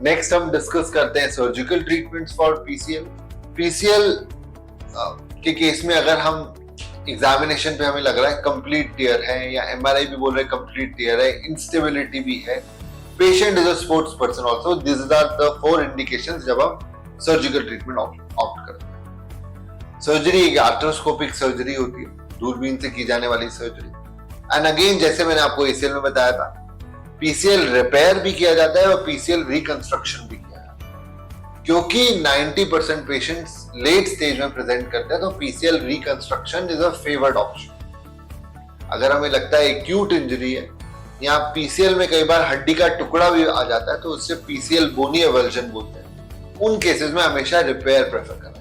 Next हम discuss करते हैं surgical treatments for PCL. PCL के केस में अगर हम एग्जामिनेशन पे हमें लग रहा है कंप्लीट टियर है, या एमआरआई भी बोल रहे हैं कंप्लीट टियर है, इंस्टेबिलिटी भी है, patient is a sports person also, this are the 4 indications जब हम सर्जिकल ट्रीटमेंट ऑप्ट करते हैं। सर्जरी एक आर्थ्रोस्कोपिक सर्जरी होती है, दूरबीन से की जाने वाली सर्जरी। एंड अगेन जैसे मैंने आपको एसीएल में बताया था, पीसीएल रिपेयर भी किया जाता है और पीसीएल रिकंस्ट्रक्शन भी किया जाता है, क्योंकि 90% पेशेंट्स लेट स्टेज में प्रेजेंट करते हैं, तो PCL reconstruction is a favoured option. अगर हमें लगता है एक्यूट इंजरी है, या पीसीएल में कई बार हड्डी का टुकड़ा भी आ जाता है, तो उससे पीसीएल बोनी एवल्जन बोलते हैं, उन केसेस में हमेशा रिपेयर प्रेफर करना है।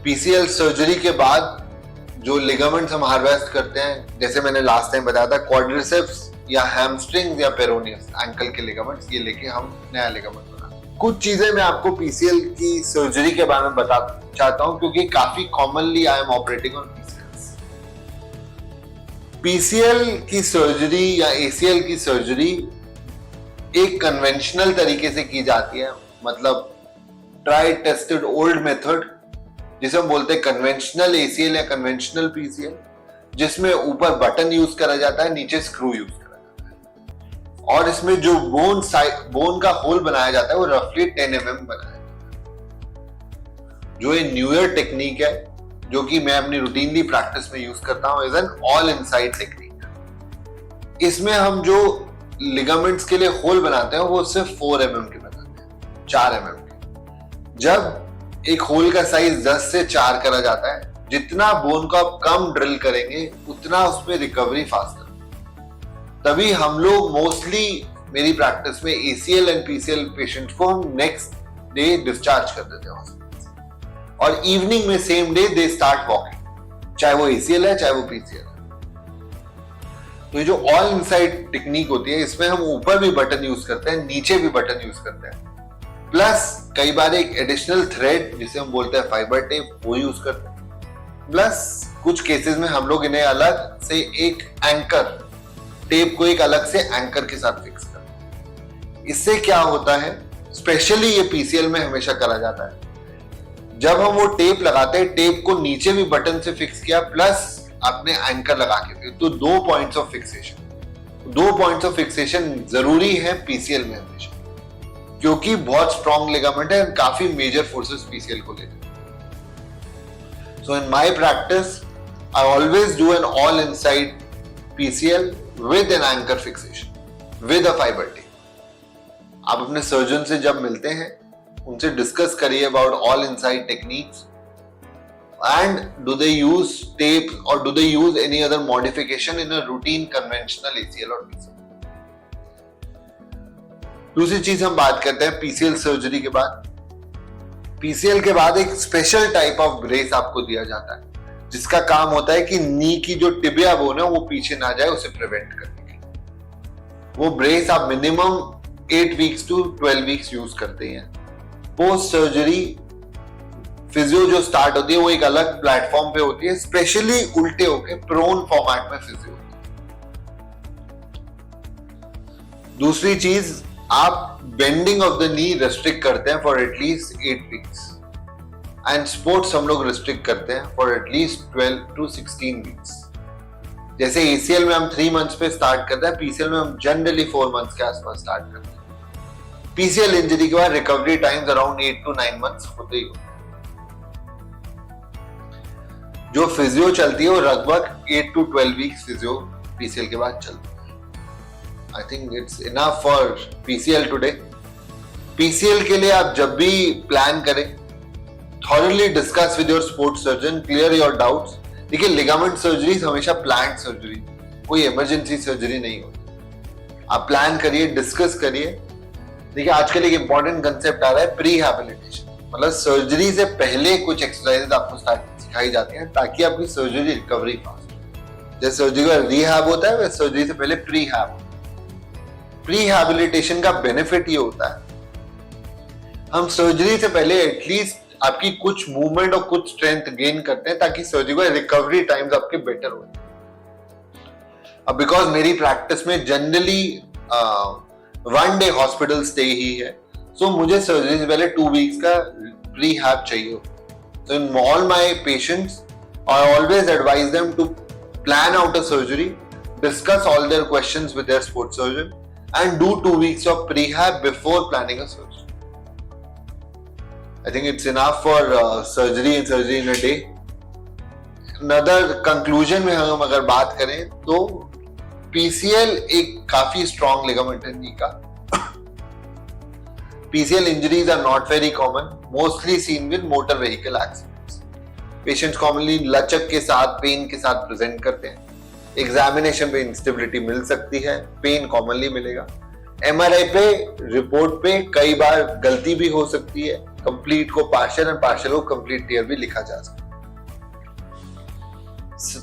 पीसीएल सर्जरी के बाद जो लिगामेंट्स हम हार्वेस्ट करते हैं, जैसे मैंने लास्ट टाइम बताया था, क्वाड्रिसेप्स या हैमस्ट्रिंग्स या पेरोनियस एंकल के लिगामेंट्स, ये लेके हम नया लिगामेंट बनाते हैं। कुछ चीजें मैं आपको पीसीएल की सर्जरी के बारे में बताना चाहता हूं, क्योंकि काफी commonly I am operating on PCL की सर्जरी या एसीएल की सर्जरी एक कन्वेंशनल तरीके से की जाती है, मतलब ट्राई टेस्टेड ओल्ड मेथड, जिसे हम बोलते हैं कन्वेंशनल एसीएल या कन्वेंशनल पीसीएल, जिसमें ऊपर बटन यूज करा जाता है, नीचे स्क्रू यूज करा जाता है, और इसमें जो बोन का होल बनाया जाता है वो रफली 10 mm बनाया जाता है। जो ये न्यूयर टेक्निक है, जो कि मैं अपनी रूटीनली प्रैक्टिस में यूज करता हूं, is an all inside technique. इसमें हम जो लिगामेंट्स के लिए होल बनाते हैं वो सिर्फ 4 mm के बनाते हैं, 4 mm के। जब एक होल का साइज 10 से 4 करा जाता है, जितना बोन को आप कम ड्रिल करेंगे उतना उसमें रिकवरी फास्ट है। तभी हम लोग मोस्टली मेरी प्रैक्टिस में एसीएल एंड पीसीएल पेशेंट को हम नेक्स्ट डे डिस्चार्ज कर देते हैं, और इवनिंग में same day they start walking, चाहे वो एसीएल है चाहे वो पीसीएल है। तो ये जो ऑल इनसाइड टेक्निक होती है, इसमें हम ऊपर भी बटन यूज करते हैं, नीचे भी बटन यूज करते हैं, प्लस कई बार एक एडिशनल थ्रेड जिसे हम बोलते हैं फाइबर टेप, वो यूज करते हैं। प्लस कुछ केसेस में हम लोग इन्हें अलग से एक एंकर टेप को एक अलग से एंकर के साथ फिक्स करते हैं। इससे क्या होता है, स्पेशली ये पीसीएल में हमेशा करा जाता है, जब हम वो टेप लगाते हैं, टेप को नीचे भी बटन से फिक्स किया प्लस अपने एंकर लगा के, तो 2 points of fixation, 2 points of fixation जरूरी है पीसीएल में हमेशा, क्योंकि बहुत स्ट्रॉन्ग लिगामेंट है, काफी मेजर फोर्सेस पीसीएल को लेते हैं। So in my practice I always do an all inside PCL with an anchor fixation with a fibre tape. आप अपने सर्जन से जब मिलते हैं, उनसे डिस्कस करिए about all inside techniques, and do they use tape और do they use any other modification in a routine conventional ACL और पीसीएल। दूसरी चीज हम बात करते हैं पीसीएल सर्जरी के बाद। पीसीएल के बाद एक स्पेशल टाइप ऑफ ब्रेस आपको दिया जाता है, जिसका काम होता है कि नी की जो टिबिया बोन है वो पीछे ना जाए, उसे प्रिवेंट करने के लिए। वो ब्रेस आप minimum 8 weeks to 12 weeks use करते हैं। पोस्ट सर्जरी फिजियो जो स्टार्ट होती है वो एक अलग प्लेटफॉर्म पे होती है, स्पेशली उल्टे होके प्रोन फॉर्मेट में फिजियो होती है। दूसरी चीज, आप bending of the knee restrict करते हैं for at least 8 weeks, and sports हम लोग रेस्ट्रिक्ट करते हैं फॉर एटलीस्ट 12 to 16 वीक्स। जैसे एसीएल में हम 3 मंथ्स पे स्टार्ट करते हैं, पीसीएल में हम जनरली 4 मंथ्स के आसपास स्टार्ट करते हैं। पीसीएल इंजरी के बाद recovery times around 8 to 9 months होते ही होते हैं। जो फिजियो चलती है वो लगभग 8 to 12 वीक्स फिजियो पीसीएल के बाद चलती है। I think it's enough for PCL today. PCL के लिए आप जब भी प्लान करें, thoroughly discuss with your sports surgeon, clear your doubts. देखिए, लिगामेंट सर्जरी हमेशा प्लान्ड सर्जरी, कोई इमरजेंसी सर्जरी नहीं होती। आप प्लान करिए, डिस्कस करिए। देखिए, आजकल एक इंपॉर्टेंट कंसेप्ट आ रहा है प्रीहैबिलिटेशन, मतलब सर्जरी से पहले कुछ एक्सरसाइजेज आपको सिखाई जाती हैं ताकि आपकी सर्जरी रिकवरी फास्ट हो। जैसे सर्जरी का रिहैब होता है, वैसे सर्जरी से पहले प्रीहैब। प्रीहैबिलिटेशन का बेनिफिट ये होता है, हम सर्जरी से पहले एटलीस्ट आपकी कुछ मूवमेंट और कुछ स्ट्रेंथ गेन करते हैं ताकि सर्जिकल रिकवरी टाइम्स आपके बेटर हो। अब बिकॉज मेरी प्रैक्टिस में जनरली 1 day हॉस्पिटल स्टे ही है, सो मुझे सर्जरी से पहले 2 weeks का प्रीहैब चाहिए। So in all my patients, I always advise them to plan out a surgery, discuss all their questions with their sports surgeon, and do 2 weeks of prehab before planning a surgery. I think it's enough for surgery in a day. Another conclusion में हम अगर बात करें तो PCL एक काफी strong ligament है knee का। PCL injuries are not very common, mostly seen with motor vehicle accidents. Patients commonly लचक के साथ, पेन के साथ प्रेजेंट करते हैं। एग्जामिनेशन पे इंस्टेबिलिटी मिल सकती है, पेन कॉमनली मिलेगा। MRI पे रिपोर्ट पे कई बार गलती भी हो सकती है, कंप्लीट को पार्शियल और पार्शियल को कंप्लीट टीयर भी लिखा जा सकता है।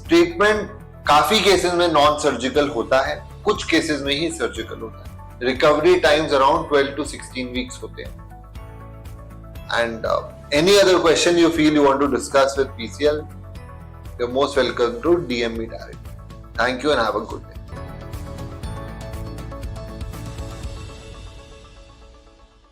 ट्रीटमेंट काफी केसेस में नॉन सर्जिकल होता है, कुछ केसेस में ही सर्जिकल होता है। Recovery times around 12 to 16 weeks होते हैं। And any other question you feel you want to discuss with PCL, you're most welcome to DM me directly. Thank you and have a good day.